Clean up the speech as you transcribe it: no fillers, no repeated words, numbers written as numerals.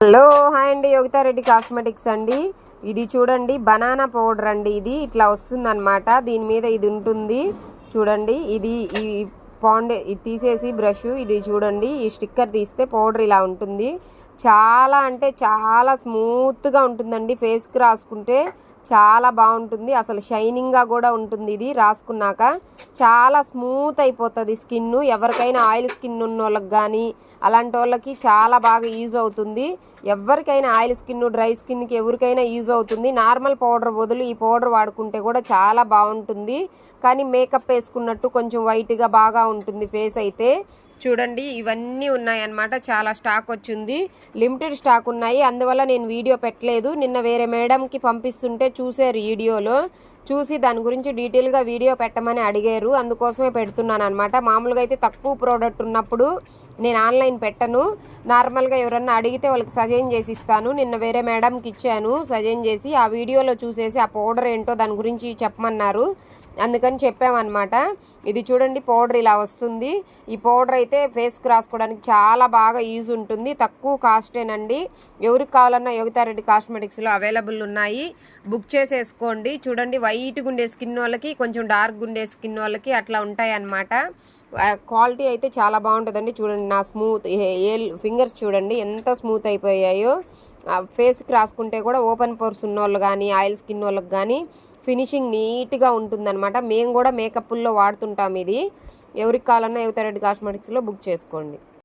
Hello hi అండి, Yogita Reddy cosmetics అండి. ఇది చూడండి, బనానా పౌడర్ అండి. ఇది ఇట్లా వస్తుంది అనమాట. దీని మీద ఇది ఉంటుంది చూడండి. ఇది ఈ ఇది తీసేసి బ్రష్ ఇది చూడండి, ఈ స్టిక్కర్ తీస్తే పౌడర్ ఇలా ఉంటుంది. చాలా అంటే చాలా స్మూత్గా ఉంటుందండి. ఫేస్కి రాసుకుంటే చాలా బాగుంటుంది. అసలు షైనింగ్గా కూడా ఉంటుంది. ఇది రాసుకున్నాక చాలా స్మూత్ అయిపోతుంది స్కిన్. ఎవరికైనా ఆయిల్ స్కిన్ ఉన్న వాళ్ళకి కానీ అలాంటి వాళ్ళకి చాలా బాగా యూజ్ అవుతుంది. ఎవరికైనా ఆయిల్ స్కిన్, డ్రై స్కిన్కి ఎవరికైనా యూజ్ అవుతుంది. నార్మల్ పౌడర్ బదులు ఈ పౌడర్ వాడుకుంటే కూడా చాలా బాగుంటుంది. కానీ మేకప్ వేసుకున్నట్టు కొంచెం వైట్గా బాగా ఉంటుంది ఫేస్ అయితే. చూడండి, ఇవన్నీ ఉన్నాయన్నమాట. చాలా స్టాక్ వచ్చింది, లిమిటెడ్ స్టాక్ ఉన్నాయి. అందువల్ల నేను వీడియో పెట్టలేదు. నిన్న వేరే మేడంకి పంపిస్తుంటే చూసారు, వీడియోలో చూసి దాని గురించి డీటెయిల్గా వీడియో పెట్టమని అడిగారు. అందుకోసమే పెడుతున్నాను అనమాట. మామూలుగా అయితే తక్కువ ప్రోడక్ట్ ఉన్నప్పుడు నేను ఆన్లైన్ పెట్టను. నార్మల్గా ఎవరన్నా అడిగితే వాళ్ళకి సజెస్ట్ చేసి ఇస్తాను. నిన్న వేరే మేడంకి ఇచ్చాను సజెస్ట్ చేసి. ఆ వీడియోలో చూసేసి ఆ పౌడర్ ఏంటో దాని గురించి చెప్పమన్నారు, అందుకని చెప్పామన్నమాట. ఇది చూడండి, పౌడర్ ఇలా వస్తుంది. ఈ పౌడర్ అయితే ఫేస్కి రాసుకోవడానికి చాలా బాగా యూజ్ ఉంటుంది. తక్కువ కాస్టేనండి. ఎవరికి కావాలన్నా యోగితా రెడ్డి కాస్మెటిక్స్లో అవైలబుల్ ఉన్నాయి. బుక్ చేసేసుకోండి. చూడండి, వైట్గా ఉండే స్కిన్ వాళ్ళకి, కొంచెం డార్క్ ఉండే స్కిన్ వాళ్ళకి అట్లా ఉంటాయి అన్నమాట. క్వాలిటీ అయితే చాలా బాగుంటుందండి. చూడండి, నా స్మూత్ ఫింగర్స్ చూడండి ఎంత స్మూత్ అయిపోయాయో. ఫేస్కి రాసుకుంటే కూడా ఓపెన్ పోర్స్ ఉన్న వాళ్ళు కానీ ఆయిల్ స్కిన్ వాళ్ళకి కానీ ఫినిషింగ్ నీట్గా ఉంటుందన్నమాట. మేము కూడా మేకప్లో వాడుతుంటాం. ఇది ఎవరికి కావాలన్నా యోగితా రెడ్డి కాస్మెటిక్స్లో బుక్ చేసుకోండి.